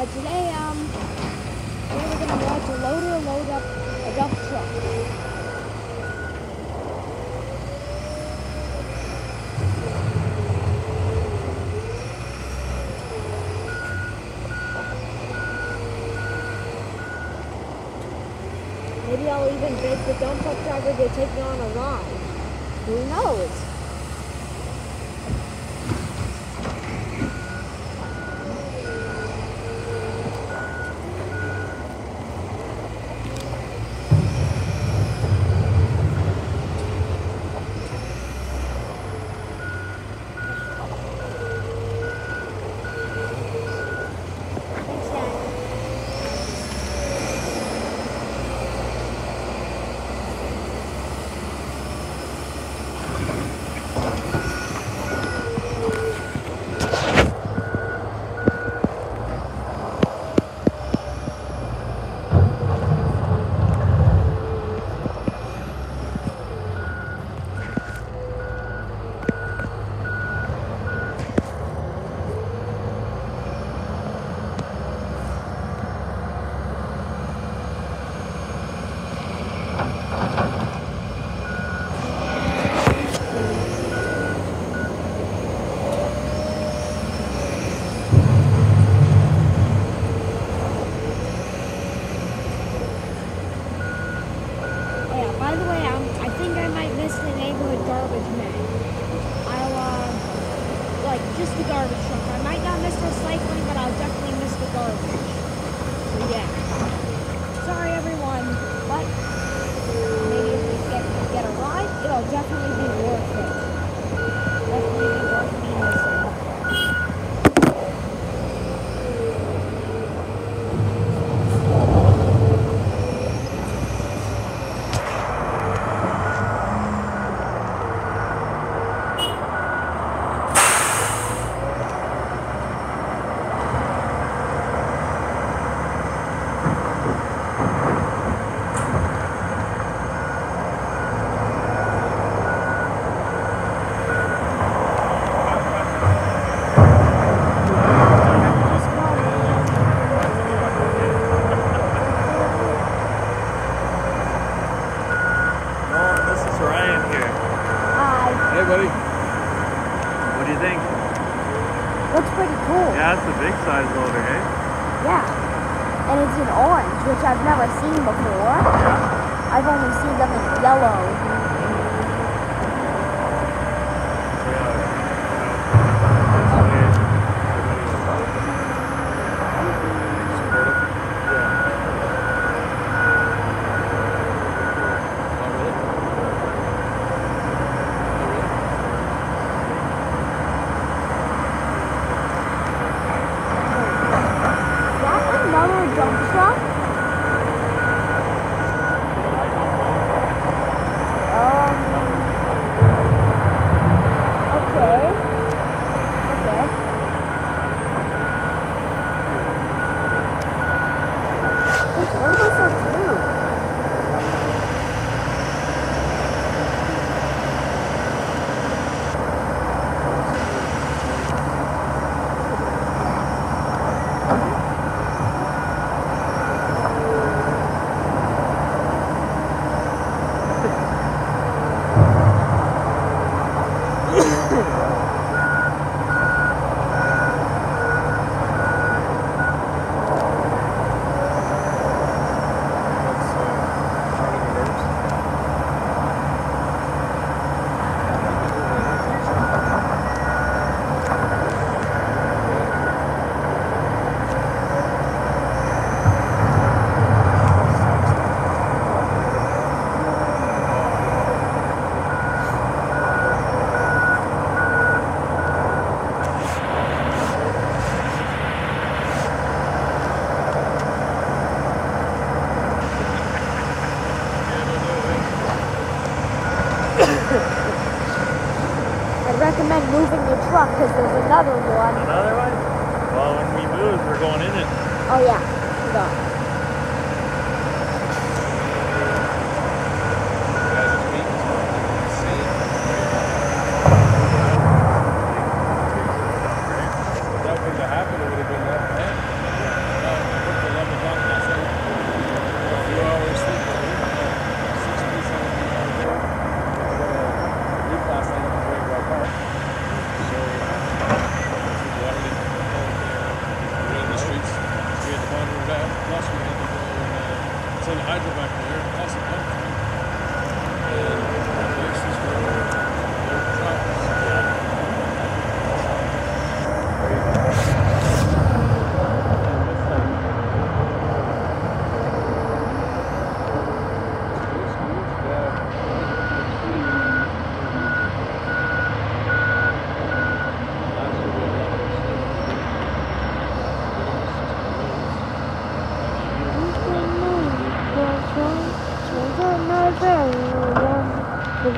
today we're gonna watch a loader load up a dump truck. Maybe I'll even beg the dump truck driver to take me on a ride. Who knows? By the way, I think I might miss the neighborhood garbage man. Just the garbage truck. I might not miss recycling, but I'll definitely miss the garbage. So yeah. Sorry everyone, but maybe if we get a ride, it'll definitely be worth it. Definitely be worth me missing. Hey, buddy. What do you think? Looks pretty cool. Yeah, it's a big size loader, hey? Yeah. And it's in orange, which I've never seen before. Yeah. I've only seen them in yellow. Dump truck? Okay. What was that blue? I'd recommend moving the truck because there's another one. Another one? Well, when we move, we're going in it. Oh yeah, we got it. That wouldn't have happened, it would have been left hand.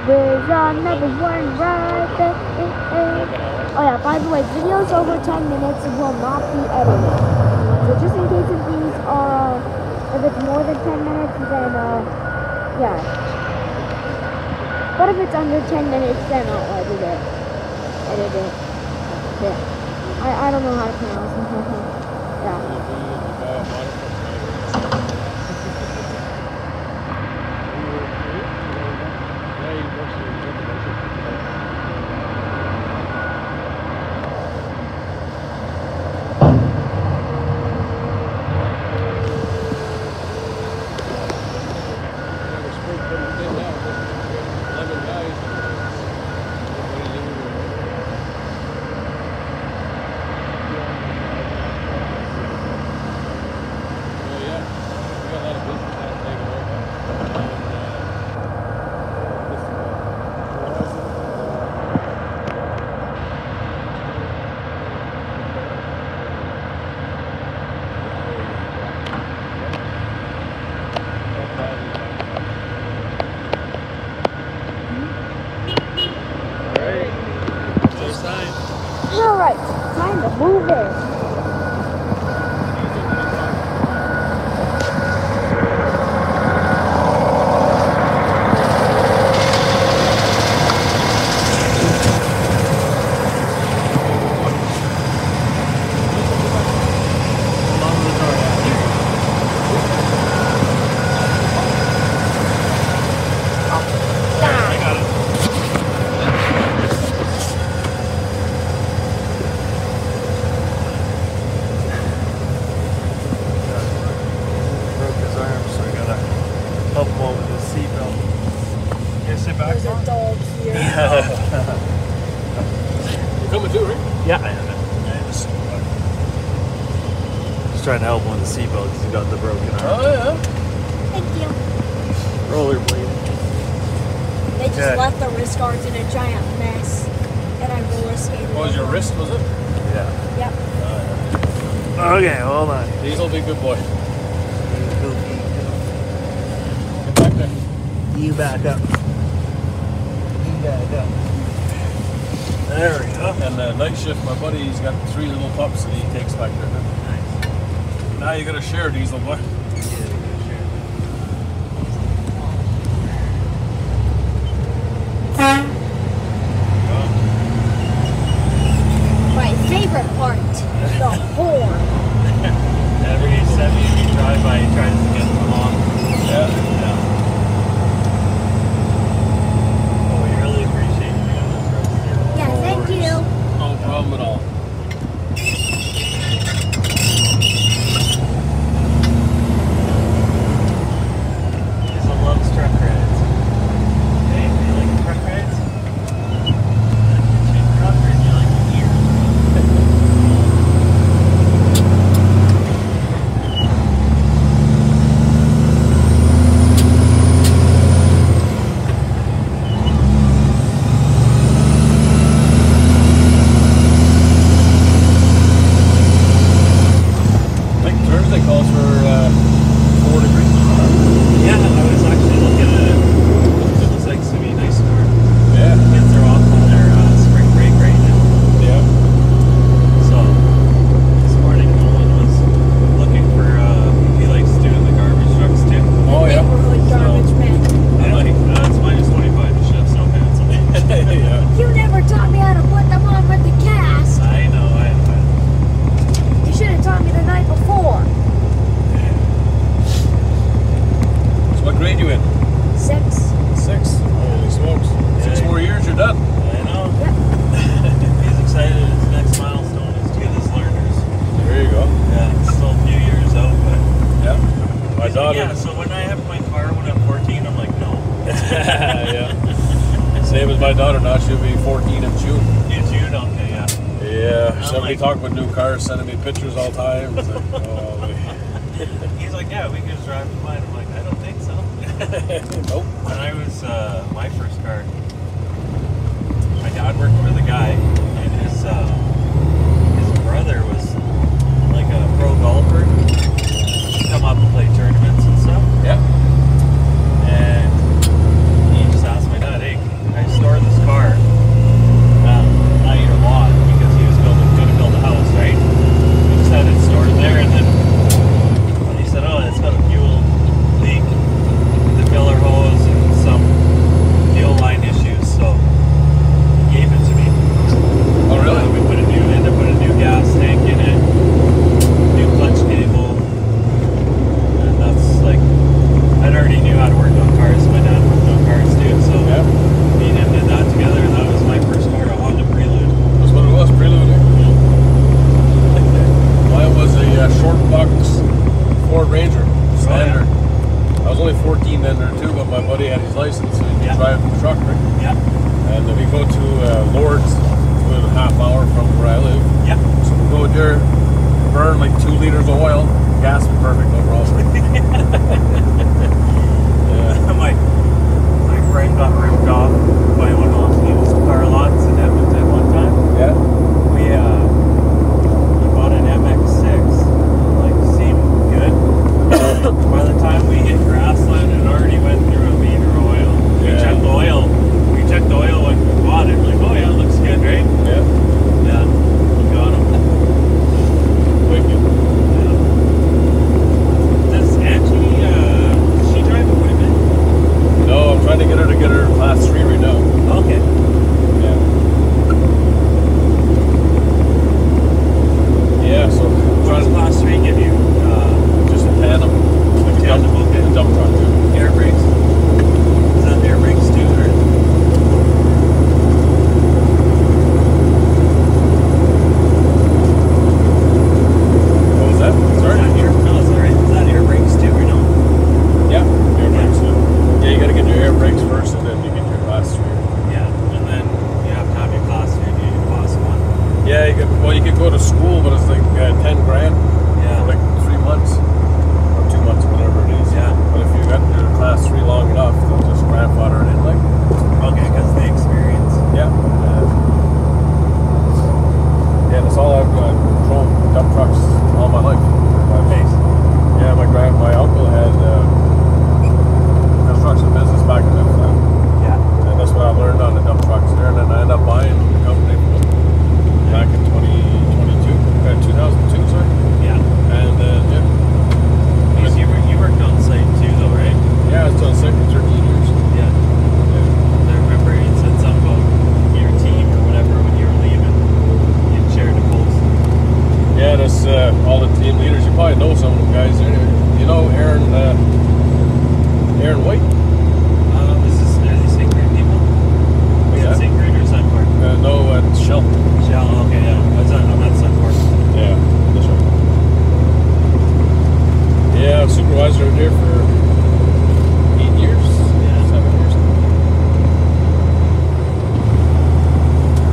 with another one right there. Oh yeah, by the way, videos over 10 minutes will not be edited. So just in case if these are, if it's more than 10 minutes, then yeah. But if it's under 10 minutes, then I'll edit it. Yeah. I don't know how to pronounce it. Yeah. Alright, time to move in. Help him over the seatbelt. You sit back. There's a dog here. You're coming too, right? Yeah, I am. Just trying to help him with the seatbelt because he got the broken arm. Oh, yeah. Thank you. Rollerblading. They just Okay. left the wrist guards in a giant mess, and I roller skated. What was your over. wrist, was it? Yeah. Yep. Okay, hold on. Diesel, be a good boy. Get back there. You back up. You back up. There we go. And night shift, my buddy, he's got 3 little pups that he takes back there. Nice. Now you gotta share, Diesel boy. My favorite part, the horn. Every 70 you drive by, he tries to get them on. Yeah. Oh, we really appreciate you doing this for us. Yeah, thank you. No problem at all. Diesel loves truck rides. Hey, do you like truck rides? Cheap truck or do you like gear? I think Thursday calls for 4 degrees. Yeah, I was actually looking at it. It looks like it's going to be a nice start. Yeah. Kids are off on their spring break right now. Yeah. So, this morning Nolan was looking for, he likes doing the garbage trucks too. Oh, yeah. Neighborhood garbage man. I'm like, it's minus 25 to shift so fancy. Yeah. You never taught me how to put them on with the cast. I know, You should have taught me the night before. So what grade you in? 6. 6. Holy smokes. 6 Yeah. more years, you're done. I know. Yep. He's excited his next milestone is to get his learners. There you go. Yeah, it's still a few years out, but. Yeah. My He's like, daughter. yeah, so when I have my car when I'm 14, I'm like, no. Yeah. Same as my daughter now. She'll be 14 in June. In June, okay, yeah. Yeah. She'll be like- talking with new cars, sending me pictures all the time. It's like, oh, He's like, yeah, we can just drive the mine. I'm like, I don't think so. nope. When I was, my first car, my dad worked for the guy, and his brother was like a pro golfer. He'd come up and play tournaments and stuff. Yeah. And he just asked my dad, hey, can hour from where I live. Yeah. So we'll go there, burn like 2 liters of oil. Gas is perfect, no problem. Yeah. My friend got ripped off by one of those used car lots in Edmonton one time. Yeah. We bought an MX-6. Like seemed good. By the time we hit grassland, it already went through a meter of oil. We Yeah. checked the oil. We checked the oil when we bought it. Like, oh yeah, it looks good, right? Yeah. Yeah. We got him. Wicked. Yeah. Does Angie? Does she drive equipment? No, I'm trying to get her class 3 right now. Okay. Yeah. Yeah, so What does class 3 give you? just a tandem. Like a Tandem, dump, okay. a dump truck too. Air brakes. Is that air brakes too, or? What was that? Sorry? No, it's alright. Is that air brakes too, or no? Yeah, air brakes. Yeah, you gotta get your air brakes first and then you get your class 3. Yeah, and then you have to have your class 3 to your class 1. Yeah, you could go to school, but it's like 10 grand Yeah. for like 3 months or 2 months, whatever it is. Yeah. But if you got your class 3 long enough, they'll just grandfather it in like. Okay, because the experience. Yeah. Yeah, that's all I've drove dump trucks all my life. Nice. Yeah, my uncle had construction business back in Newfoundland, Yeah. and that's what I learned on the dump trucks there. And then I ended up buying the company back in 2002, sorry. Yeah. And then Because you worked on site too, though, right? yeah, it's done second 13 years. Yeah. Yeah. I remember you said something about your team or whatever when you were leaving. You shared a post. Yeah, that's all the team leaders. You probably know some of them guys. You know Aaron White? Are these Syncrude people? What's Yeah, that? Syncrude or Suncor? No, at Shell. Shell, okay, yeah. I'm at Suncor. Yeah, that's right. Yeah, I was supervisor there for 8 years. Yeah. 7 years.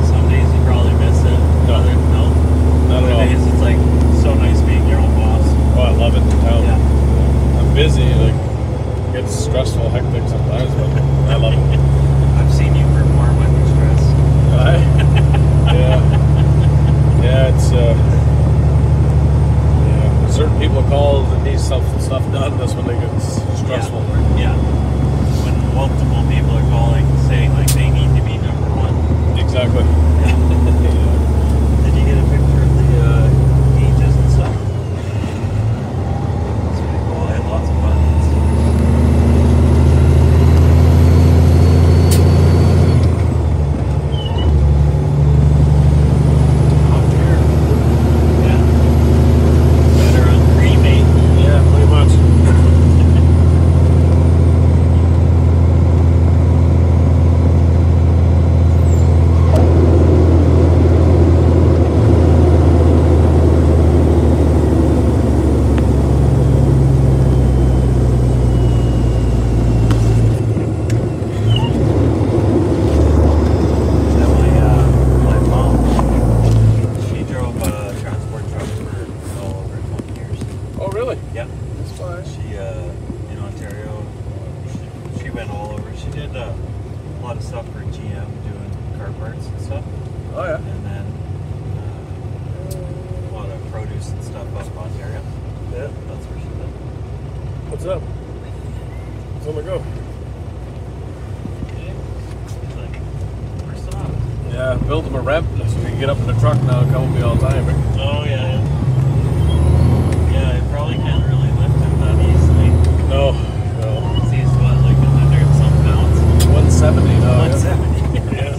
Some days you probably miss it. No. Other, no. Not at Other all. days it's like so nice being your own boss. Oh, I love it. Yeah. I'm busy, like, it gets stressful, hectic sometimes, but I love it. I've seen you perform under stress. Yeah. Yeah, it's yeah. Certain people call that need stuff done. That's when they get stressful. Yeah. When multiple people are calling saying like they need to be number one. Exactly. Yeah. Did you get a picture of the gauges and stuff? That's pretty cool. I had lots of buttons. Up here. Yeah. Better on cremate. Yeah, pretty much. Then my mom, she drove a transport truck for over 20 years. Oh, really? Yeah. That's fine. She, in Ontario, she went all over. She did a lot of stuff for GM, doing car parts and stuff. Oh, yeah. And then a lot of produce and stuff up in Ontario. Yeah. That's where she lived. What's up? Where's we go? She's like, we're soft. Yeah, build them a ramp so we can get up in the truck now and come with me all the time. Right? Oh, yeah, yeah. Yeah, it probably can't really lift it that easily. No. Sees what, like 100 some pounds? 170 now. 170. Yeah.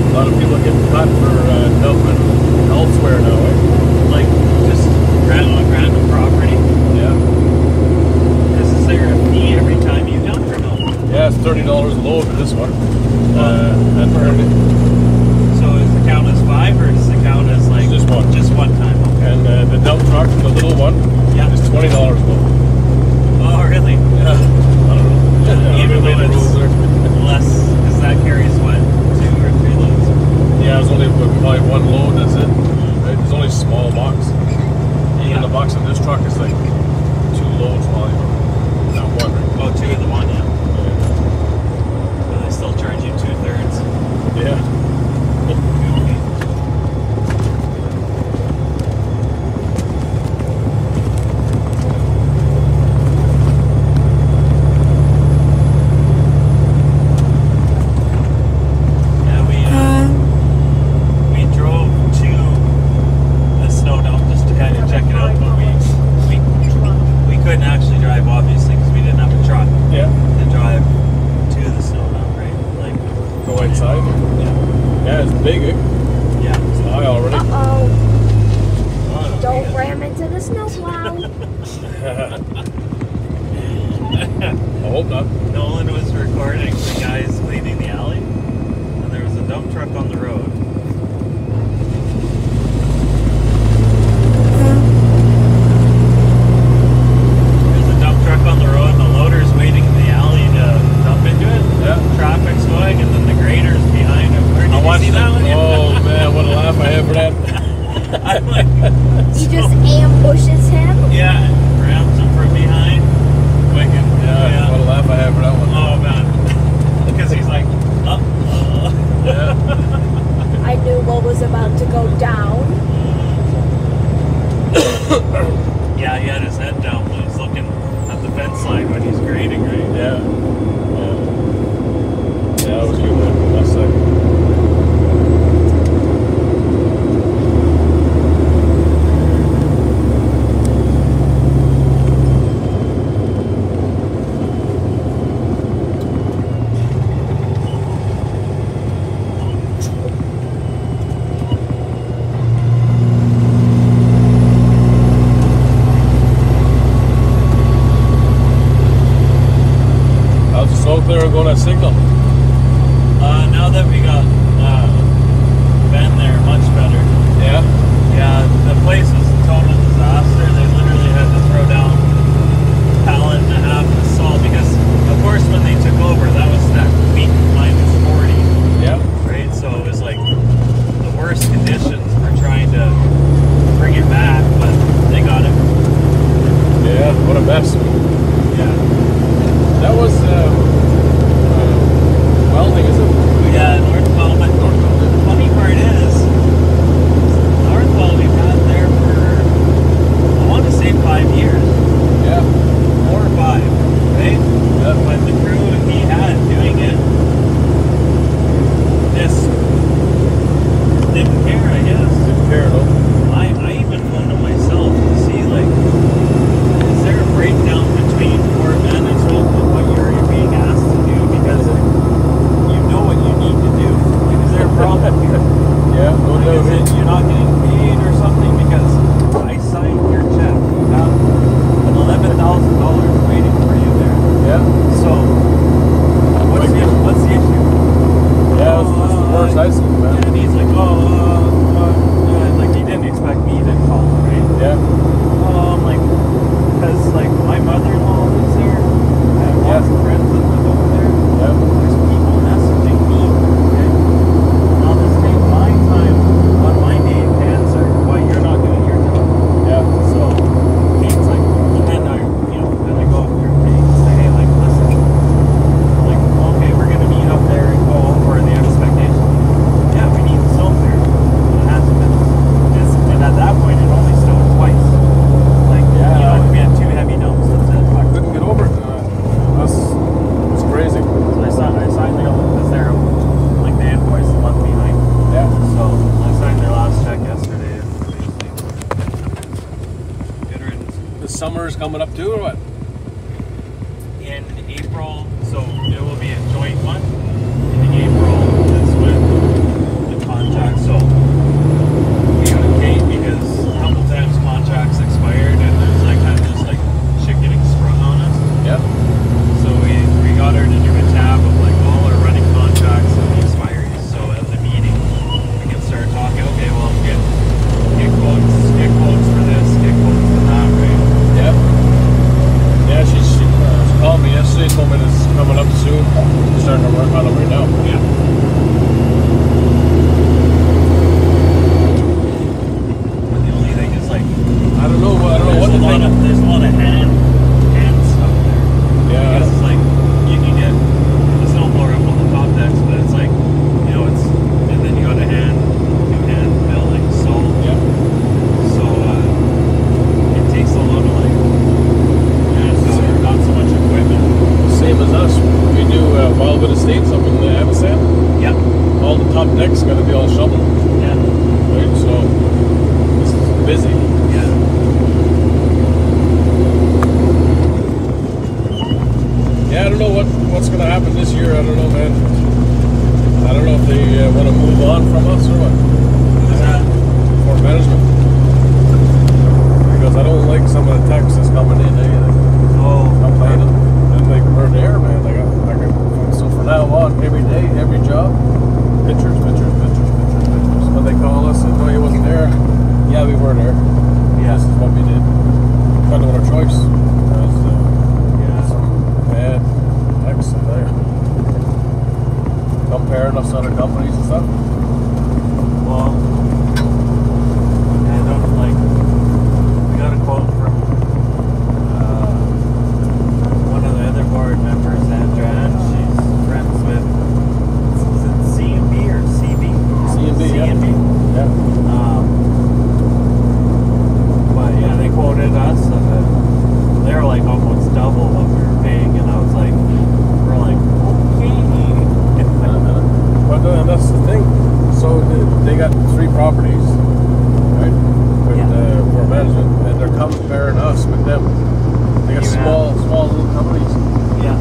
A lot of people get cut for dumping elsewhere now, eh? Like, just random property. Yeah. Because is there a fee every time you dump or no? Yeah, it's $30 a load for this one. And So does it count as 5 or does it count as like Just one. Just one time. Okay. and the dump truck, the little one, Yeah. is $20 a load. Oh, really? Yeah. I don't know. Even I don't know though the rules there. less, because that carries what, 2 or 3 loads. Yeah, it's only probably one load, that's it. Right? It's only a small box. Yeah. And the box of this truck is like 2 loads probably. Not one, right? Oh, 2 of the one, yeah. But they still charge you 2/3. Yeah. Yeah, we drove to the snow dump just to kind of check it out, but we couldn't actually drive obviously because we didn't have a truck Yeah. to drive to the snow dump, right? Like Go inside. yeah, Yeah, it's big. Eh? yeah. It's high already. Uh-oh. Oh, Don't yeah. ram into the snowplow. I hope not. Nolan was recording the guys cleaning the alley, and there was a dump truck on the road. There's a dump truck on the road, and the loader's waiting in the alley to dump into it. Yeah. Traffic's going, and then the grader's behind him. Where did you see that one? Oh man, what a laugh I have for that. I'm like, He just ambushes him. yeah, grabs him from behind. Wicked. Yeah, what a laugh I have for that one. Oh man, because he's like, Yeah. I knew what was about to go down. Yeah, he had his head down when he's looking at the fence line when he's grading, right? Yeah. Yeah. Yeah, that was good, man. Last second. How's the snow clearer going at Signal? Now that we got Ben there, much better. Yeah. Yeah, the place was a total disaster. They literally had to throw down a pallet and a half of salt because, of course, when they took over, that was that week -40, Yeah. right? So it was like the worst conditions for trying to bring it back, but they got it. Yeah, what a mess. Yeah. That was welding, is it? Yeah, Northwell, but the funny part is, Northwell we've had there for, I want to say 5 years, Yeah. 4 or 5, right? Yeah. But the crew he had doing it just didn't care, I guess. Didn't care at all. I even phoned him myself to see, like, is there a breakdown between core management and what you're being asked to do? Because you know what you need to do. Like, is there a problem here? Yeah, no Like, doubt. is it you're not getting paid or something? Because I signed your check. You have an $11,000 waiting for you there. Yeah. So, what's the issue? Yeah, that's the worst I've seen, man. And he's like, like he didn't expect me to call, right? Yeah. I'm like, because like my mother-in-law lives there. I have lots of friends that live over there. Yeah. There's people messaging me. Okay? Now this takes my time on my day to answer why you're not doing your job. Yeah. So Kate's like, and then I go up there and say, hey, like, listen, like, okay, we're gonna meet up there and go over the expectation. Yeah, we need snow clear. It hasn't been. And at that point, it only snowed twice. Like, Yeah. we had 2 heavy dumps. That's it. I couldn't get over it. It's crazy. So I signed because they're like they invoice a month behind. Yeah. So I signed their last check yesterday. Good riddance. The summer's coming up too, or what? In April, so it will be a joint one. In April, that's when the contract. So we got Kate because a couple times contracts expired and there's like kind of just like shit getting sprung on us. Yeah. So we got her to do a tab Wildwood Estates up in the Avocet. Yeah. All the top decks got to be all shoveled. Yeah. Right, so this is busy. Yeah. Yeah, I don't know what's going to happen this year. I don't know, man. I don't know if they want to move on from us or what. Who's that? For management. Because I don't like some of the texts that's coming in either. Oh. Complaining. And like, we're there, man. So from now on, every day, every job, pictures. When they call us and no, you wasn't there. Yeah, we were there. Yeah. This is what we did. Kind of our choice. Because Yeah. some bad texts in there. Comparing us to other companies and stuff. Well, I don't like. We got a quote from one of the other board members, Andrea, and she's friends with. Is it CMB or CB? CMB, yeah. CMB. Yeah. But yeah, they quoted us, and they were like almost double what we were paying, and I was like, we're like, okay. But that's the thing. So they got 3 properties, right? With for management, and they're comparing us with them. They got You small little companies. Yeah.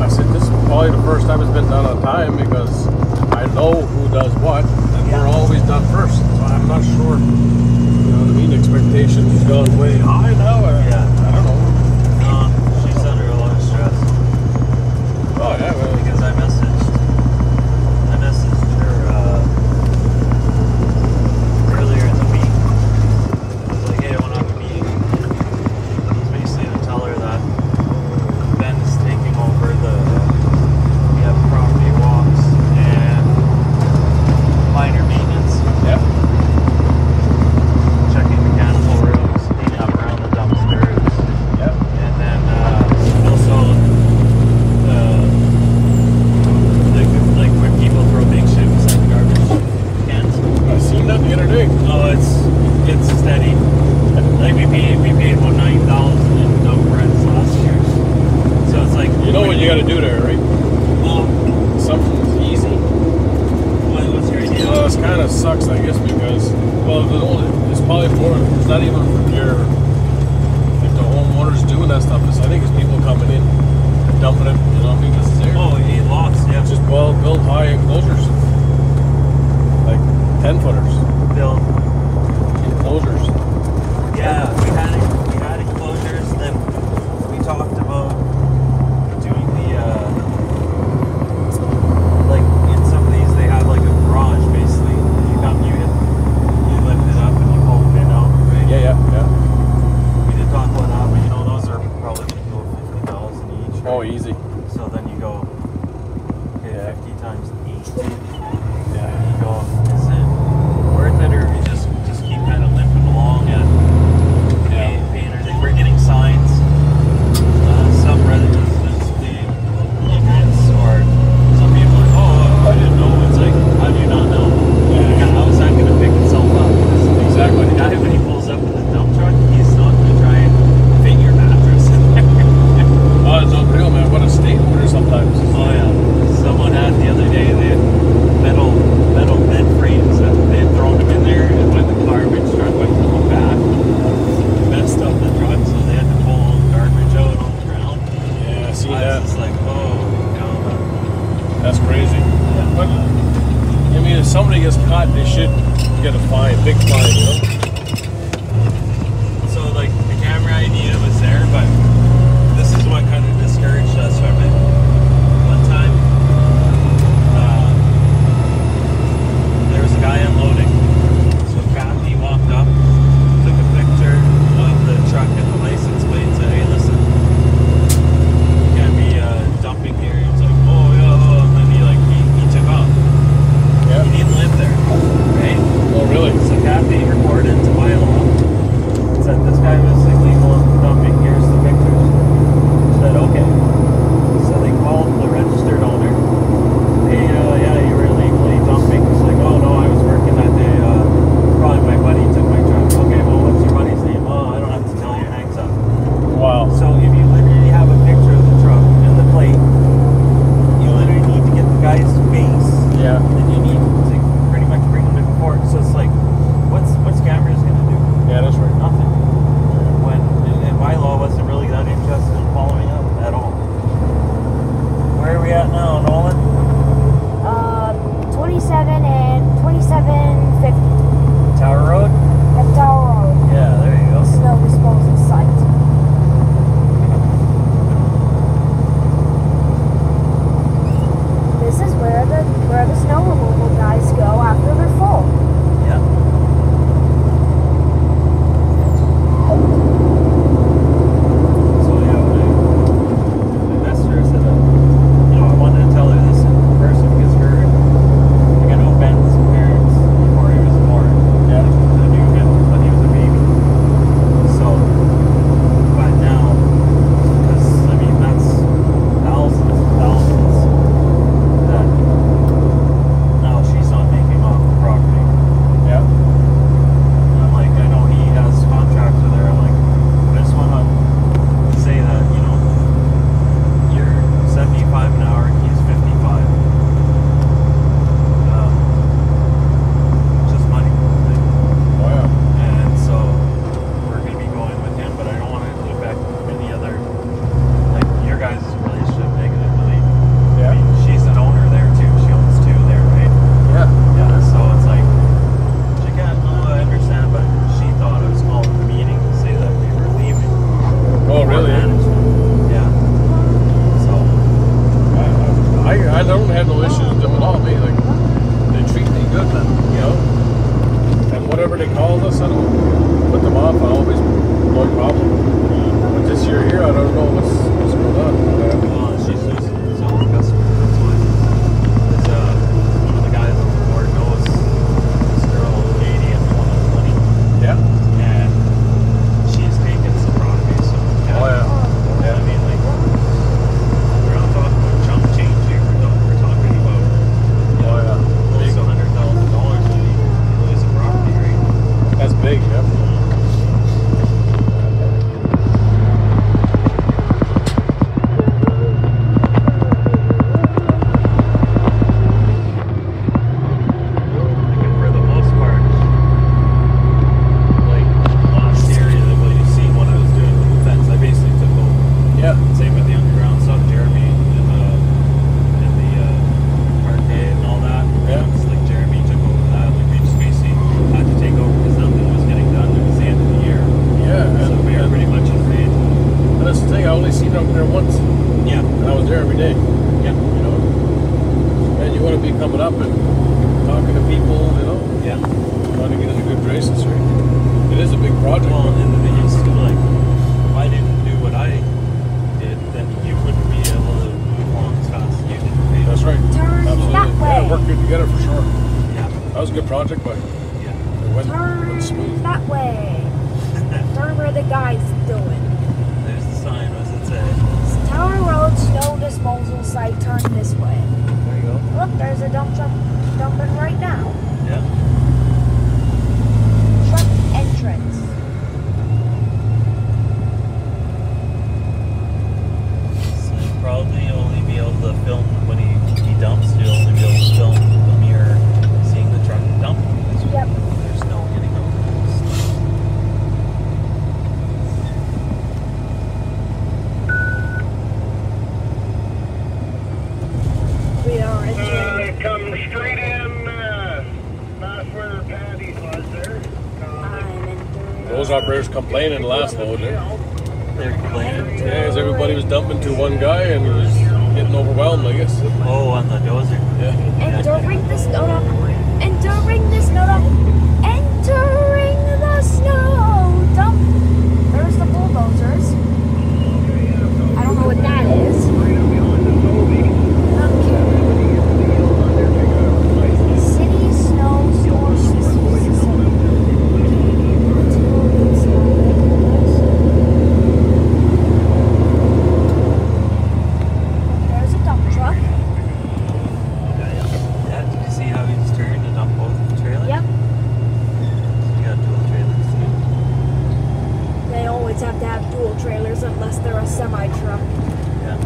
I said this is probably the first time it's been done on time because I know who does what, and Yeah. we're always done first. So I'm not sure. You know what I mean? Expectations has gone way high now. Yeah. I don't know. She's under a lot of stress. Oh yeah, well, Because I messaged her earlier in the week. I was like, hey, I want to have a meeting. Basically to tell her that Ben is taking over we have property walks and minor maintenance, yeah. checking mechanical rooms, cleaning up around the dumpsters, Yeah. and then also like when people throw big shit beside the garbage cans. I seen that the other day. Oh, it's steady. Like we paid about $9,000 in dump rents last year. So it's like You know what you got to do there, right? Well, Something's easy. what's your idea? Well, this kind of sucks, I guess, because it's probably more. It's not even from if the homeowners doing that stuff. I think it's people coming in and dumping it. You know, because it's there. Oh, 8 locks. Yeah. Just build high enclosures, like 10-footers Build. enclosures. Yeah, we had enclosures. Then we talked about doing the like in some of these they have like a garage basically. You lift it up and you pull the bin out, right? Yeah. We did talk about that, but those are probably gonna go 50,000 each. Oh, right? easy. So then you go, okay, Yeah. 50 times 8. Yeah. And you go, is it worth it, or we just keep kind of limping along and paying everything? We're getting signs. Some residents just being ignorance, or some people are like, oh, I didn't know. It's like, how do you not know? Yeah. How is that going to pick itself up? Exactly. The guy, when he pulls up with the dump truck, he's not going to try and fit your mattress in there. Oh, it's unreal, man. What a state we're in sometimes. Oh yeah, someone had the other day. They had metal bed frames that they had thrown them in there, and when the garbage truck went to come back, it messed up the truck, so they had to pull all the garbage out on the ground. Yeah, I see I that. was just like, oh, That's crazy. yeah. But I mean, if somebody gets caught, they should get a fine, big fine, you know? So like the camera idea was there, but this is what kind of discouraged us from it. One time, there was a guy unloading. So Kathy walked up, took a picture of the truck and the license plate, and said, hey, listen, you can't be dumping here. He was like, oh, yeah, and then he took off. Yeah. He didn't live there, right? Oh, really? So Kathy reported to bylaw, said this guy was illegal dumping. Here's the picture. we at now, Nolan? 27 and 2750. Tower Road? At Tower Road. Yeah, there you go. Snow disposal site. This is where the snow removal guys go after they're full. Yeah. So yeah, when I messaged her, I said, I wanted to tell her this in person because I know Ben's parents before he was born. Yeah. I knew him when he was a baby. So, but now, because I mean that's thousands and thousands that now she's not making off the property. Yeah. And I'm like, I know he has contracts with her. I'm like, I just want to say that, you're 75 an hour and he's 55. Just money. Like, Oh yeah. and so we're going to be going with him, but I don't want it to affect any other, like your guys' relationship negatively. Yeah. I mean, she's an owner there too. She owns two there, right? Yeah. Yeah, so it's like, she can't, I understand, but she thought I was calling the meeting to say that we were leaving. Oh, For really? management. Yeah. So, I don't have no issues with them at all. Like, they treat me good, man. And whatever they call us, I don't put them off. I always no problem. But this year here, I don't know what's going on. well, she's losing some customers, that's why. Because one of the guys on the board knows this girl, Katie, and one of 20. Yeah. And she's taken some properties. So, Oh yeah. I mean, like, we're not talking about chunk change here. We're talking about Oh yeah. close to $100,000 when you lose a property, right? That's big. Yeah. Like, for the most part, like, last area that you've seen when I was doing the fence, I basically took over. Yeah. Same with the underground stuff, Jeremy and the arcade and all that. Yeah. It's like Jeremy took over that. Like we just basically had to take over because nothing was getting done. It was the end of the year, Yeah. so we were pretty much in rage. And that's the thing. I only seen them there once, Yeah, and I was there every day. yeah, You know. And you want to be coming up and talking to people. You know. yeah. Trying to get into good graces, right? It is a big project. Well, and the thing is too, like, if I didn't do what I did, then you wouldn't be able to move along as fast as you did. Right? That's right. Turn Absolutely. that way. Yeah, work good together for sure. Yeah, That was a good project, but yeah. it went smooth. Turn that way. Turn where the guy's doing. There's the sign. What does it say? It's Tower Road Snow Disposal Site. Turn this way. There you go. Look, there's a dump truck dumping right now. Yeah. Truck entrance. So you'll probably only be able to film when he dumps. You'll only be able to film the mirror seeing the truck dump. Yep. There's no getting over We are entering. Come straight in, past where Patty's was there. I'm entering. Those operators complaining last load. They're complaining. Yeah, because everybody was dumping to one guy and it was getting overwhelmed, I guess. Oh, on the dozer. Yeah. Entering the snow dump. Entering the snow dump. Entering the snow dump. There's the bulldozers. I don't know what that is. City snow store There's a dump truck. Yeah, did you see how he just turned and dumped both the trailers? Yep. You got dual trailers too. They always have to have dual trailers unless they're a semi truck. Yeah.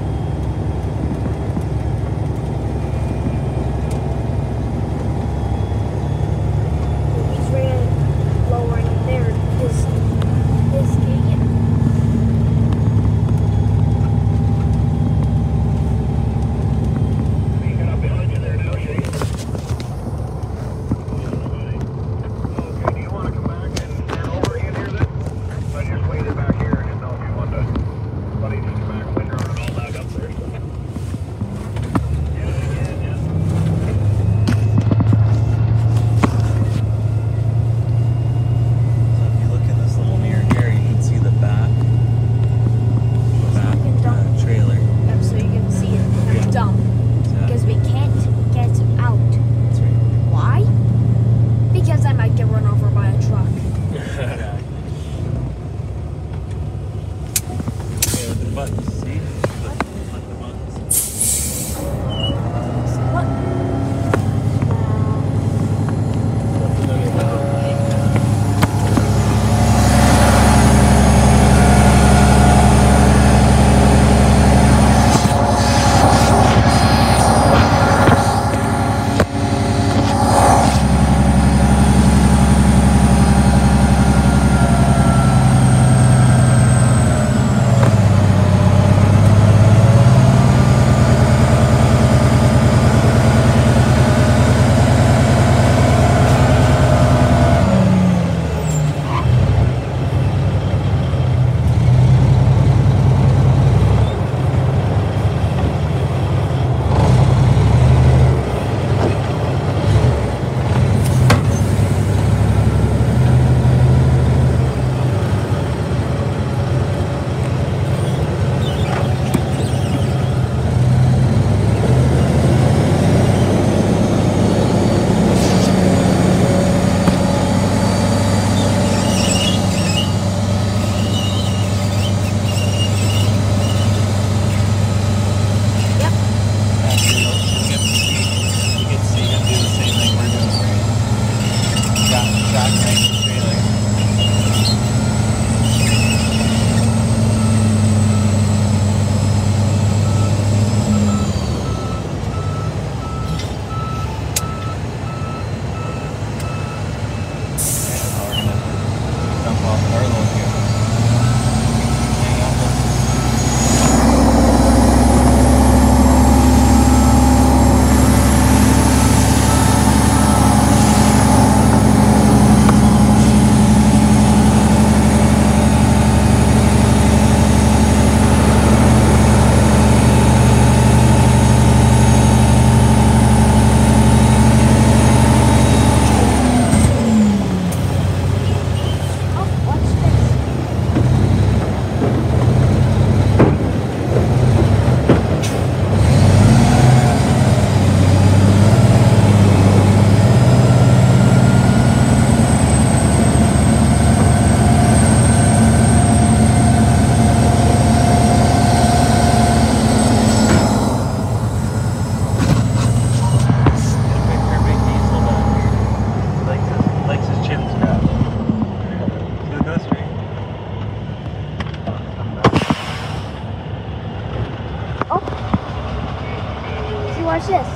watch this.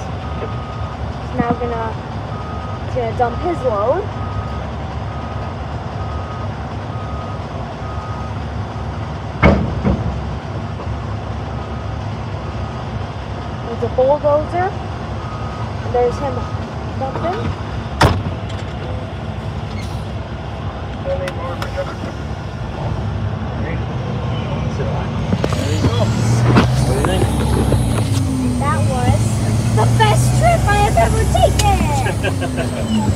He's now gonna dump his load. There's a bulldozer. And there's him dumping. There you go. What do you think? That was the best trip I have ever taken!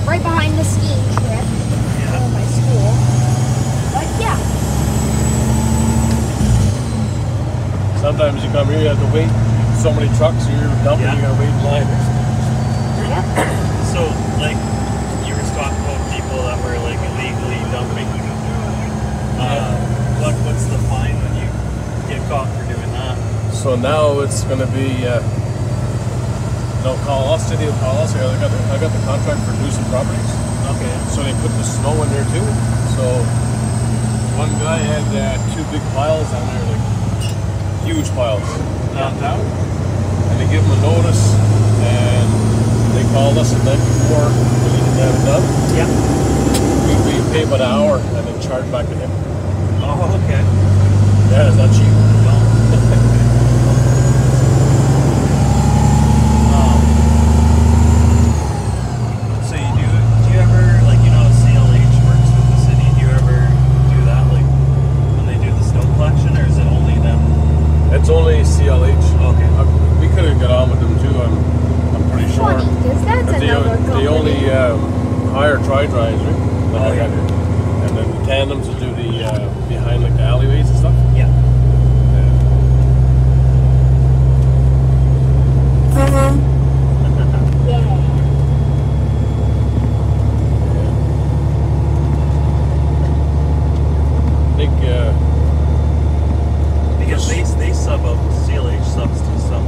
Right behind the skiing trip for my school. But yeah. Sometimes you come here, you have to wait. So many trucks, you're dumping, Yeah. you gotta wait in line. Yep. So, like, you were talking about people that were like illegally dumping. What's the fine when you get caught for doing that? So now it's gonna be, they'll call us, city will call us. I got the contract for Newsom Properties. Okay. So they put the snow in there too. So one guy had 2 big piles down there, like huge piles downtown. And they give him a notice and they called us the night before we needed to have it done. Yeah. We pay about an hour and then charge back to him. Oh, okay. Yeah, it's not cheap. No. So do you ever, like, you know, CLH works with the city, do you ever do that, like, when they do the snow collection, or is it only them? It's only CLH. Okay. We could have got on with them too, I'm pretty sure. Funny, because that's But another company. they only hire tri-drives, right? Like Oh, I yeah. got here. And then the tandems will do the behind like the alleyways and stuff. Yeah. Yeah. I think Because they sub out, CLH subs to some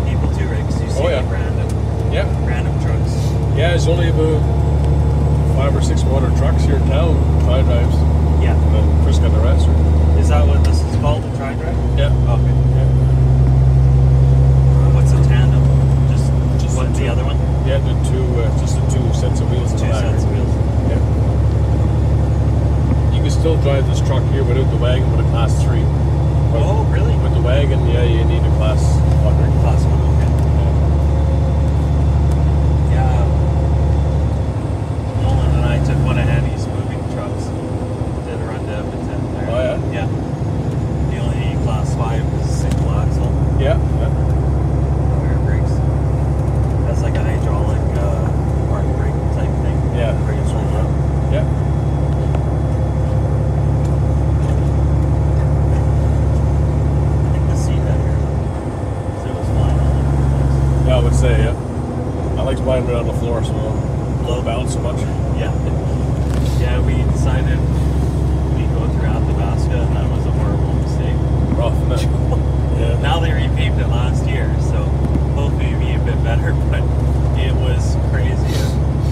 people too, right? Because you see Oh, yeah. like random trucks. yeah, there's only about 5 or 6 motor trucks here in town, tri-drives. Yeah. And then Chris got the rest. Right? Is that what this is called, a tri-drive? Yeah. Okay. Yeah. What's a tandem? Just what, the the two. other one? Yeah, just the 2 sets of wheels in Two the back. sets of wheels. Yeah. You can still drive this truck here without the wagon with a class 3. Oh, really? With the wagon, yeah, you need a class 1. Right? Class 1, okay. Yeah. Nolan and I took one of Annie's moving trucks. Did a run to Edmonton there. Oh, yeah? Yeah. The only class 5 is single axle. Yeah. Yeah. Air brakes. That's like a hydraulic park brake type thing. Yeah. Where you swing up. Yeah. I think the seat had here. So it was flying all over the place. Yeah, I would say, yeah. I like mine right on the floor, so it Low don't bounce so much. Yeah. Yeah, we decided we go through Athabasca, and that was a horrible mistake. Rough, isn't it? Yeah. Now they repaved it last year, so hopefully it'll be a bit better, but it was crazy.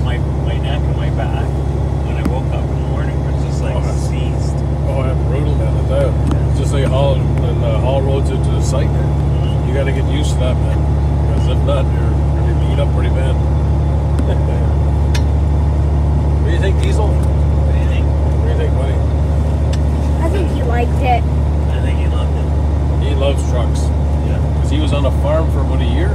My neck and my back, when I woke up in the morning, was just like Okay. seized. Oh, yeah, brutal, man. I tell you. It's just like haul roads into the site. You got to get used to that, man. Because if not, you're going to beat up pretty bad. What do you think, Diesel? What do you think? What do you think, buddy? I think he liked it. I think he loved it. He loves trucks. Yeah. Because he was on a farm for about a year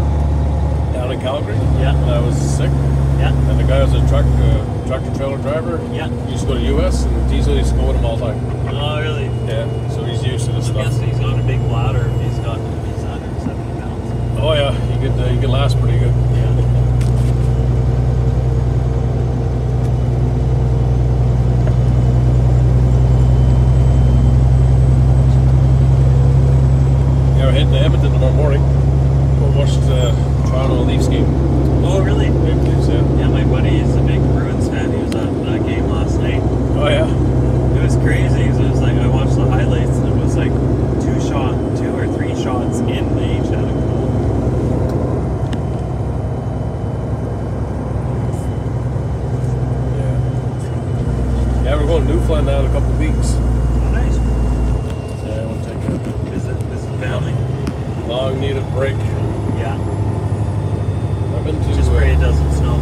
down in Calgary. Yeah. And I was sick. Yeah. And the guy was a tractor trailer driver. Yeah. He used to go to the U.S. and Diesel used to go with him all the time. Oh, really? Yeah. So he's used to this I stuff. guess he's got a big bladder if he's 170 pounds. Oh yeah, he could last pretty good. Yeah. Yeah, we're heading to Edmonton tomorrow morning. We'll watch the Toronto Leafs game. Oh, really? Maple Leafs, yeah. Yeah, my buddy is a big Bruins fan. He was at that game last night. Oh yeah. It was crazy. It was like I watched the highlights and it was like 2 or 3 shots in. They each had a goal. Yeah. Yeah, we're going to Newfoundland now in a couple of weeks. Oh, nice. Yeah, I want to take a Visit family. long needed break. Yeah. been to. Just pray it doesn't snow.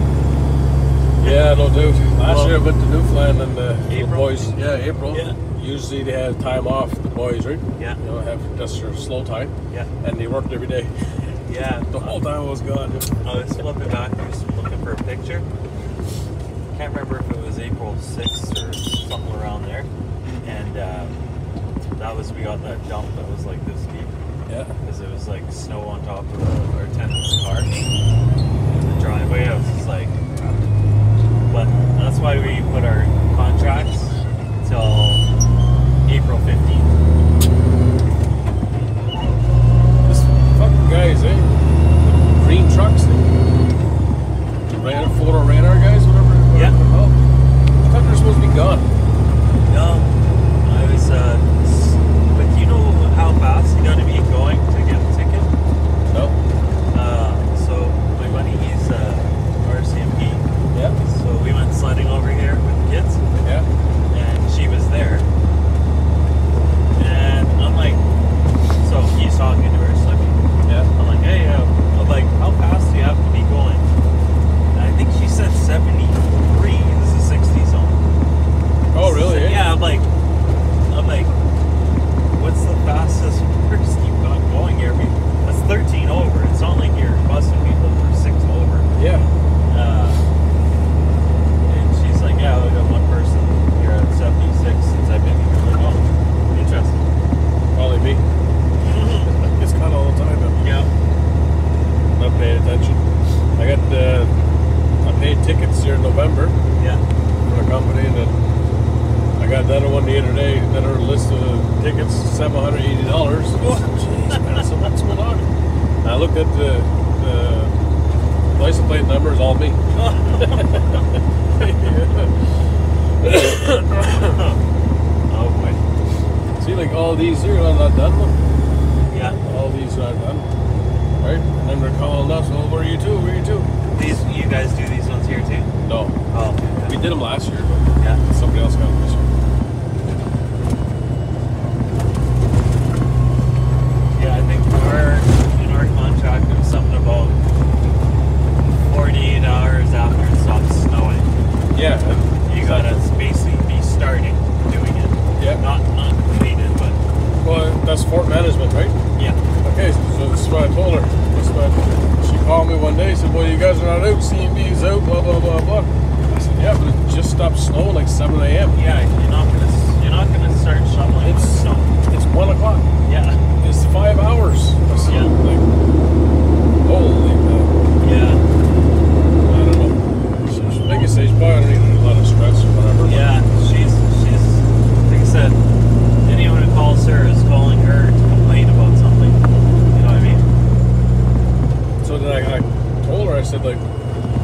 Yeah, no doubt. Last Well, year I went to Newfoundland and the April? boys. Yeah, April. Yeah. Usually they have time off. The boys, right? Yeah. You know, have just their slow time, Yeah. and they worked every day. Yeah. The whole time I was gone. I was flipping back, I was looking for a picture. Can't remember if it was April 6th or something around there. And that was, we got that dump that was like this deep. Yeah. Because it was like snow on top of our tenant's car. In the driveway, I was just like, but that's why we put our contracts till April 15th. This fucking guys, eh? Green trucks. Florida radar guys, whatever. Yeah. they're called. I thought they were supposed to be gone. No, I was, but you know how fast you gotta be going to get a ticket? No. So my buddy, he's RCMP. Yeah. So we went sledding over here with the kids, Yeah. and she was there. And I'm like, so he's talking to her, so Yeah. I'm like, hey, I'm like, how fast do you have to be going? And I think she said 73. This is 60 something. Oh, really? So, eh? yeah, I'm like, what's the fastest person you've got going here? I mean, that's 13 over. It's not like you're busting people for 6 over. Yeah. And she's like, yeah, we got one person here at 76 since I've been here. I'm like, oh, interesting. Probably me. It's kind of all the time. But Yeah. not paying attention. I paid tickets here in November Yeah. for a company, and then I got another one the other day, another list of tickets, $780. Jeez, man, so what's going on? And I looked at the license plate numbers, all me. Oh boy. See, like all these here, I'm not done with. Yeah. All these are done. Right? And then they're calling us, well, where are you to? Where are you to? You guys do these ones here too? No. Oh, okay. We did them last year, but Yeah. somebody else got them this year. Yeah, I think in our contract it was something about 48 hours after it stops snowing. Yeah. You gotta basically be starting doing it. Yeah. Not completed, but Well, that's Fort Management, right? yeah. Okay, so this is what I told her. This is what she called me one day, said, well, you guys are not out, CMB is out, blah, blah, blah, blah. I said, yeah, but it just stopped snowing like 7 a.m. Yeah, you're not gonna start shoveling It's with snow. It's 1 o'clock. Yeah. It's 5 hours. I said, Yeah. like, holy man. Yeah. I don't know. Like you say, she's probably underneath a lot of stress or whatever. but- Yeah. She's like I said, anyone who calls her is calling her to complain about something. You know what I mean? So then I told her, I said, like,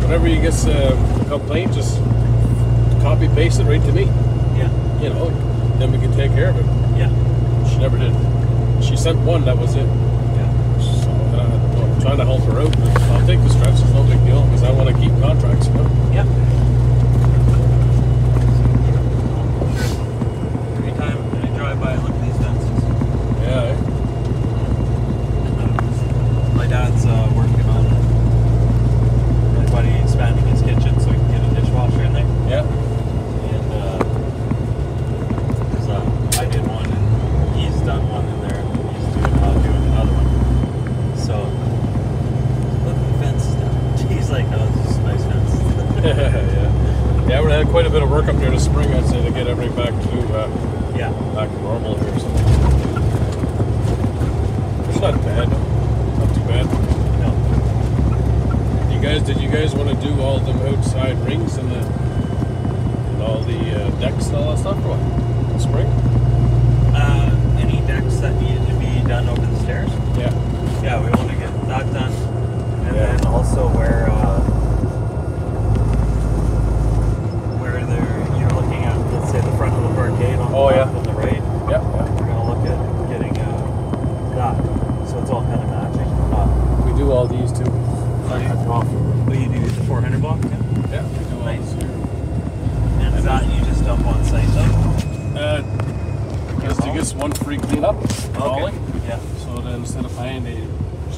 whenever you get a complaint, just copy paste it right to me. Yeah. You know, then we can take care of it. Yeah. She never did. She sent one, that was it. Yeah. So I'm trying to help her out. But I'll take the stress, it's no big deal, because I want to keep contracts, you know? Yeah. Every time I drive by, I look at these fences. Yeah, eh? My dad's working on my buddy expanding his kitchen so he can get a dishwasher in there. Yeah. And I did one, and he's done one in there, and he's doing another one. So look at the fence down. He's like, oh, this is a nice fence. Yeah, we had quite a bit of work up there this spring, I'd say, to get everything back to Yeah. normal here. So. It's not bad. Not too bad. No. Did you guys want to do all them outside rings and all the decks and all that stuff, or what? In spring? Any decks that needed to be done over the stairs? Yeah. Yeah, we want to get that done. And Yeah. then also where you're looking at, let's say, the front of the parkade on the Oh, left yeah. and the right. Yeah. We're going to look at getting that. So it's all kind of matching. We do all these too. But you do the 400 block? Yeah. Yeah, we do all Nice. these here. And is that you just dump on site though? Just to get one free cleanup. Hauling. Yeah. So then instead of paying, they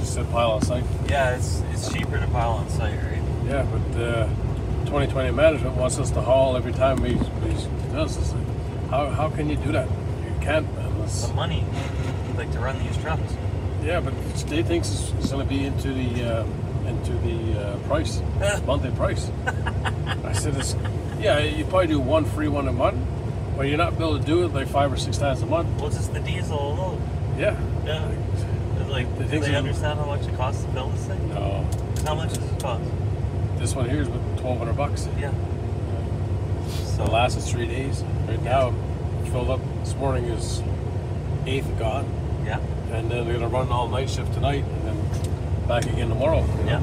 just a pile on site. Yeah, it's cheaper to pile on site, right? Yeah, but 2020 management wants us to haul every time he does. It's like, how can you do that? You can't, man. The money, like to run these trucks. Yeah, but they think it's going to be into the price, monthly price. I said, yeah, you probably do one free one a month, but you're not able to do it like 5 or 6 times a month. Well, just the diesel alone. Yeah. Yeah. Like, do they understand how much it costs to build this thing? No. How much does it cost? This one here is $1,200. Yeah. So it lasts 3 days. Right now, filled up this morning is 8th gone. Yeah. And then they're gonna run all night shift tonight, and then back again tomorrow. Yeah.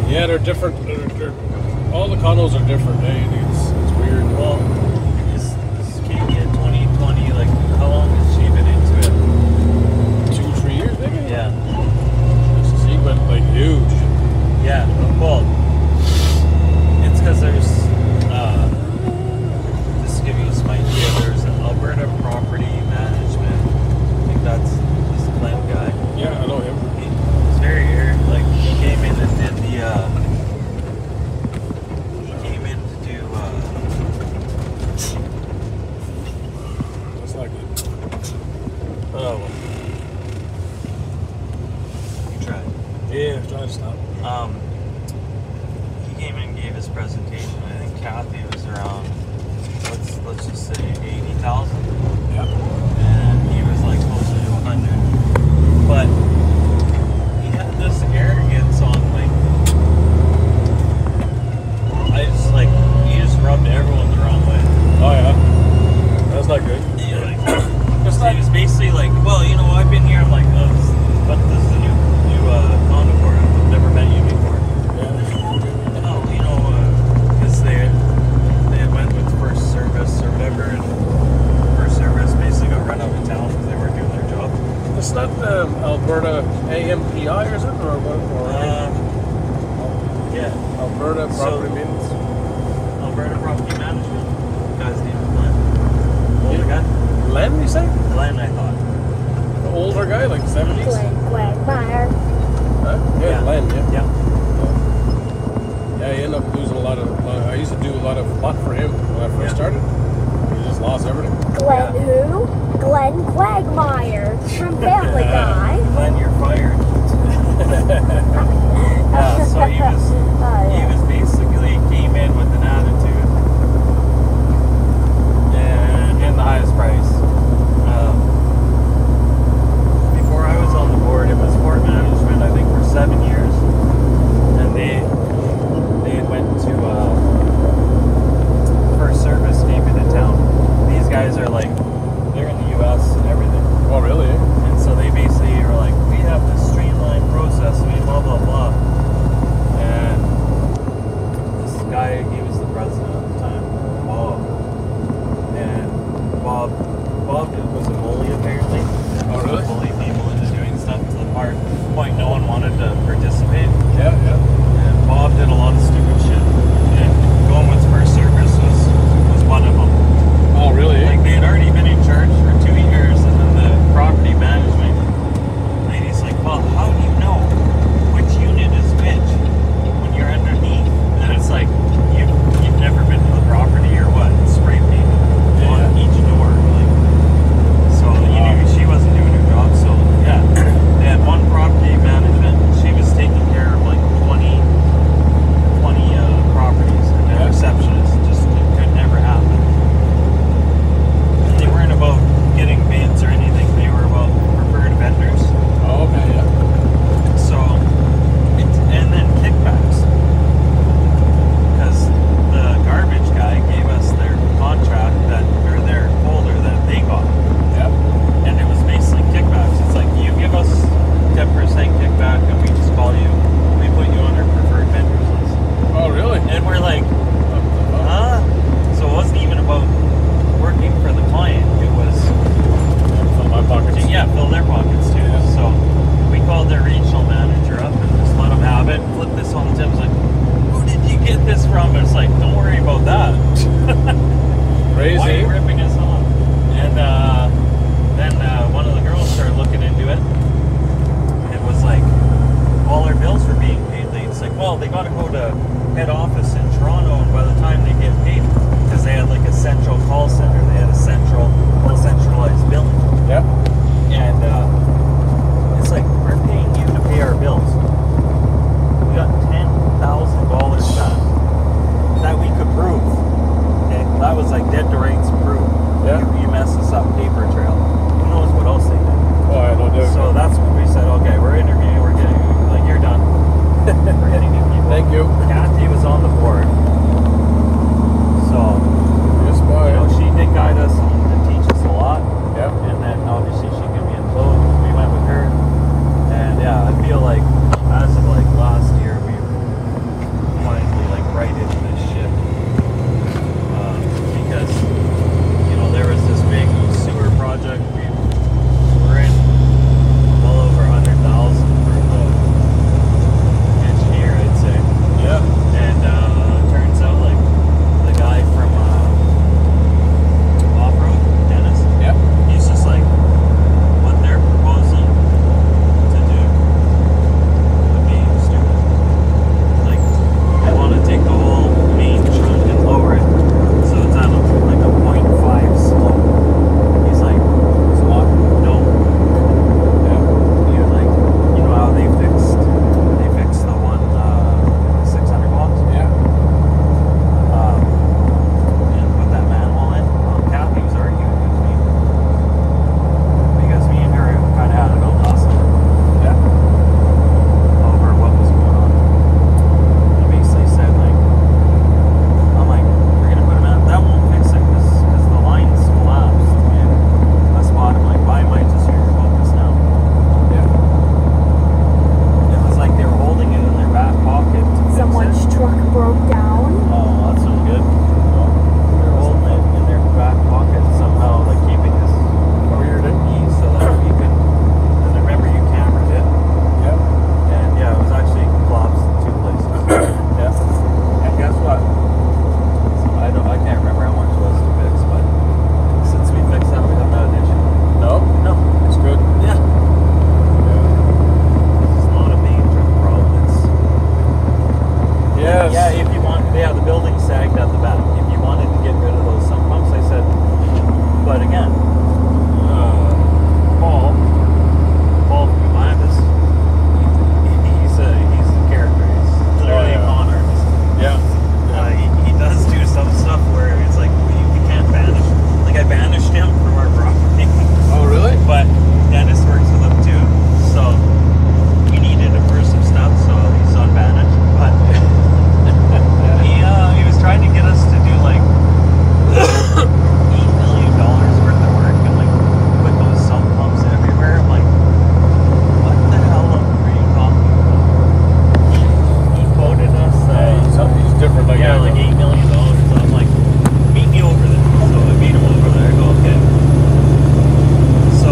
Yeah, they're different. All the condos are different. It's weird. Well, this Katie in 2020, like, how long has she been into it? 2-3 years, maybe. Yeah. She went like huge. Yeah. Well, it's because there's, just to give you some idea, there's an Alberta Property Management. I think that's this Glenn guy. Yeah, I know him. He's very weird. Like, he came in and did the, That's not good. oh, you tried. Yeah, trying to stop. He came in and gave his presentation. I think Kathy was around, let's just say 80,000. Yeah. And he was like closer to 100. But he had this arrogance on, like, he just rubbed everyone the wrong way. Oh yeah. That's not good. Yeah, like, he was basically like, well, you know, I've been here. I'm like, but this is the new condo for it. I've never met you before. Yeah. Oh, you know, because they went with First Service or whatever, and First Service basically got run out of town because they weren't doing their job. It's not Alberta AMPI, is it, or what? Yeah, Alberta Property Maintenance. Alberta Property Management. The guy's name is Glenn. Older guy. Glenn, you say? Glenn, I thought. The older guy, like 70s? Quagmire. Huh? Yeah, Glenn, yeah. Yeah. Yeah, he ended up losing a lot of. I used to do a lot for him when I first started. He just lost everything. Glenn who? Glenn Quagmire from Family Guy. Glenn, you're fired. Yeah, so he was basically came in with an attitude and the highest price. Before I was on the board, it was Port Management, I think, for 7 years, and they went to First Service came into town. These guys are like, they're in the U.S. and everything. Oh, really? And so they basically were like, we have this streamlined process, we blah, blah, blah. And this guy, he was the president at the time, Bob. And Bob was a bully, apparently. Oh, really? Bully people into doing stuff to the point no one wanted to participate. Yeah, yeah. And Bob did a lot of stupid shit. And going with First Service was one of them. Oh, really? Like, they had already been in charge for 2 years, and then the property management lady's like, well, how do you know which unit is which when you're underneath? And it's like, you've never been to the property or what? Spray paint on each door. Like, so you knew she wasn't doing her job. So yeah, they had one property management. She was taking care of like 20 properties, and a receptionist. Just it could never happen. And they weren't about getting well, they got to go to head office in Toronto, and by the time they get paid, because they had like a central call center, they had a centralized billing. Yeah. And it's like, we're paying you to pay our bills. We got $10,000 back that we could prove. And that was like dead to rights proof. Yeah. You mess us up, paper trail. Who knows what else they did? Oh, I no doubt. So that's when we said, okay, we're interviewing, we're getting, like, you're done. We're getting new people. Thank you. Kathy was on the board. So, Yes, boy. you know, she did guide us and teach us a lot. Yeah. And then obviously she gave me a load. We went with her. And yeah, I feel like as of like last year, we finally like right into this shit. Because, you know, there was this big sewer project. We're in well over 100,000 for the engineer, I'd say. Yeah. And turns out like the guy from Off-Road, Dennis, Yeah. he's just like, what they're proposing to do would be stupid. Like, they want to take the whole main trunk and lower it so it's at like a 0.5 slope. He's like, no. Yeah. You're like, you know how they fixed the one 600 watts? Yeah. And put that manhole in. Well, Kathy was arguing with me because me and her kind of had it out last summer Yeah. over what was going on. And I basically said, like, I'm like, we're gonna put a man. That won't fix it because the line's collapsed. And I spotted, like, why am I just hearing about this now? Yeah. It was like they were holding it in their back pocket to fix Someone's it. truck broke down. Oh, that's so good. They're holding it in their back pocket somehow, like keeping this Oh, you're it. ease so that we could. Because I remember you cameraed it, Yeah. and yeah, it was actually collapsed in two places. Yeah. And guess what? I can't remember how much it was to fix, but since we fixed that, we haven't had an issue. No. No. It's good. Yeah. It's not a major problem. It's Yes. yeah. If you want, yeah, the building sagged at the back. If you wanted to get rid of those sump pumps, I said. But again, Paul from Atlantis, he's a character. He's literally a con artist. Yeah. He does do some stuff where it's like we can't banish. Like I banished him from our property, Oh, really? but Dennis works with him too, so we needed to first some stuff, so he's unbanished. But he was trying to get us to do like $8 million worth of work and like put those sump pumps everywhere. I'm like, what the hell are you talking about? He quoted us. He's different. Like Yeah, that. like $8 million. So I'm like, meet me over there. So I meet him over there. I go, okay. So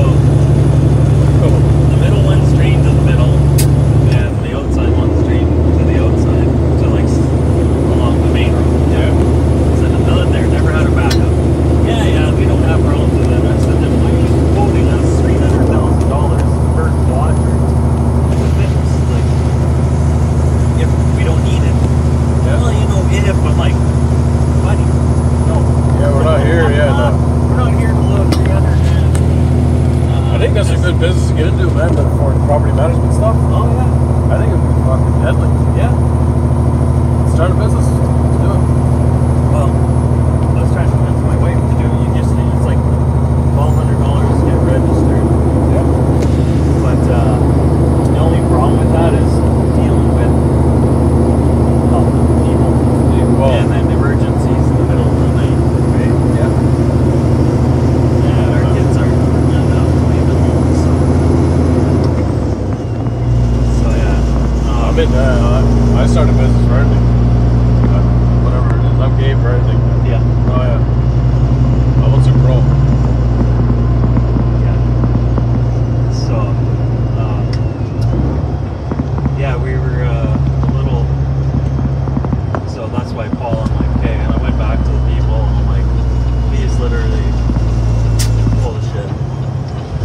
the middle one's straight to the middle, and the outside one's straight to the outside. So like along the main road. Yeah. So they're never had a backup. Yeah, we don't have problems with it. I said, then why are you quoting us $300,000 per quadrant to fix? Like, if we don't need it. Yeah. Well, you know, if I'm like, buddy, no. Yeah, we're not here. Yeah, no. We're not here to load 300 I think that's a good business to get into, man. For property management stuff. Oh, yeah. I think it would be fucking deadly. Yeah. Start a business. Let's do it. Well, I was trying to convince my wife to do it. It's like $1,200 to get registered. Yeah. But the only problem with that is dealing with people. Well, And then emergencies in the middle of the night. Right? yeah. And our kids are enough to leave at home. So yeah. I mean, I started a business for anything. Whatever it is. I'm game for anything. Yeah. Oh, yeah. I was a pro. Yeah. So, yeah, we were a little. So that's why Paul, I'm like, okay, and I went back to the people, and I'm like, he's literally full of shit.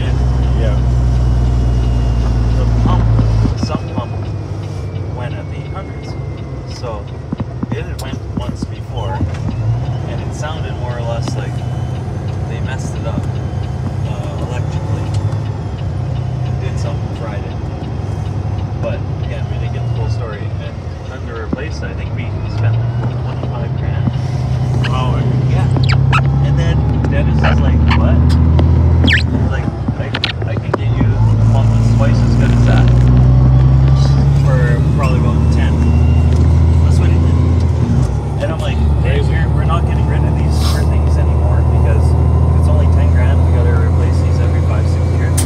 And Yeah. the pump, the sump pump, went at the 800s. replace it. I think we spent like 25 grand. Oh, Yeah. And then Dennis is like, what? Like, I can get you one that's twice as good as that for probably about 10. That's what he did. And I'm like, hey, we're not getting rid of these for things anymore because it's only 10 grand. We gotta replace these every 5-6 years.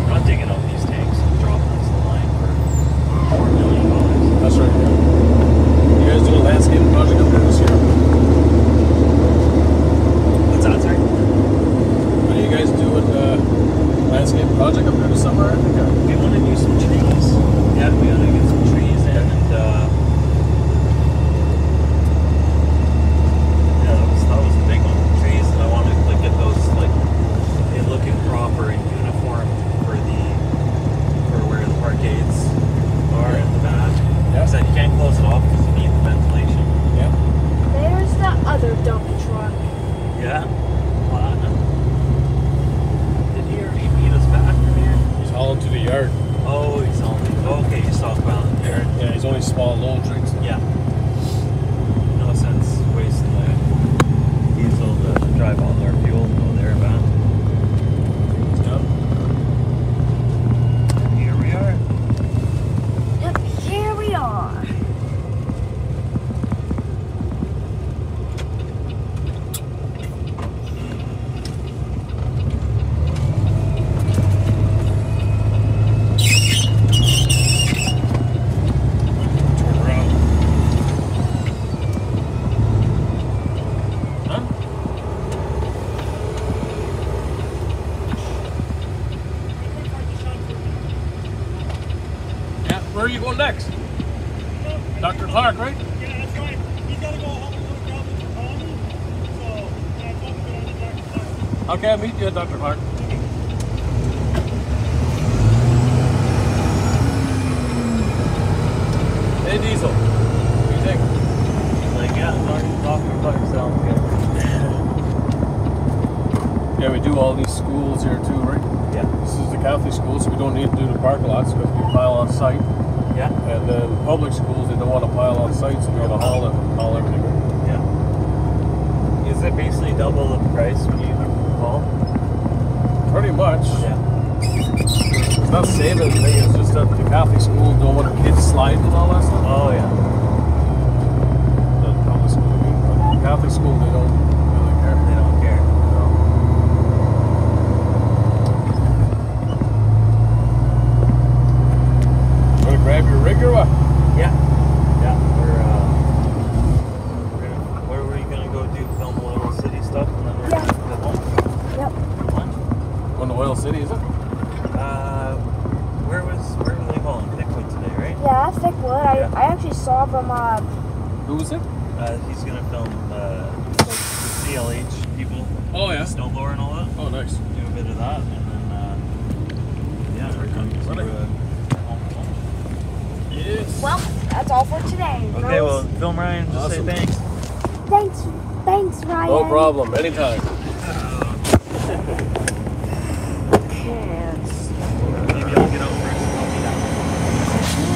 We're not digging out these tanks and dropping this line for $4 million. that's right. Yeah. You guys do a landscape project up there this year? What's that, sir? Are you guys doing a landscape project up there this summer? I think. We want to do some trees. Yeah, we want to get some trees in and yeah, that was the big one. Trees, and I want to like get those like they looking proper and uniform for where the parkades are in the back. Yeah. Said you can't close it off because you need the ventilation. Yeah. There's the other dump truck. Yeah. Platinum. Did he already meet us back from here? He's hauling to the yard. Oh, he's only okay. He's southbound there. Yeah, he's only small load drinks. Yeah. No sense wasting the diesel to drive all their fuel and go there and back. Yeah. And here we are. Yep, here we are. Turn around. Huh? Yeah, where are you going next? Dr. Clark, right? Yeah, that's right. He's got to go home and do a job with Tommy. So, yeah, I'm going to Dr. Clark. Okay, I'll meet you at Dr. Clark. Hey, Diesel. What do you think? Like, yeah, Dr. Clark sounds good. Yeah, we do all these schools here too, right? Yeah. This is the Catholic school, so we don't need to do the parking lots because we pile on site. Yeah. And then public schools, they don't want to pile on site, so we have to haul everything. Yeah. Is it basically double the price when you haul? Pretty much. Yeah. It's not saving anything, it's just that the Catholic schools don't want the kids sliding and all that stuff. Oh, yeah. The public school, I mean. But the Catholic school, they don't really care. They don't care. Want to grab your rig or what? Yeah. Yeah. Where were you gonna go do film Oil City stuff and then we're Yeah. gonna go home? Yep. Lunch? Going to Oil City, is it? Where were they hauling? Thickwood today, right? Yeah, that's Thickwood. Yeah. I actually saw them. Who was it? He's gonna film CLH people, Oh, yeah. snowblower and all that. Oh, nice. Do a bit of that, and then yeah, we're going to home. Yes. Well, that's all for today. Okay, well, Film Ryan, just Awesome. say thanks. Thanks, Ryan. No problem, anytime. Maybe I'll get out first and help you down.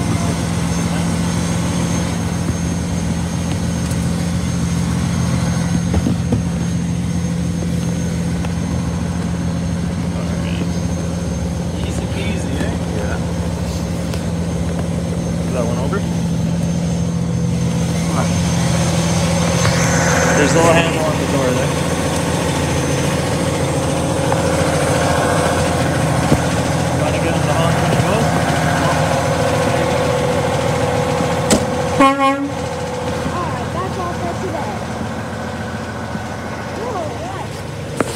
Easy peasy, eh? Yeah. Is that one over? There's a little hand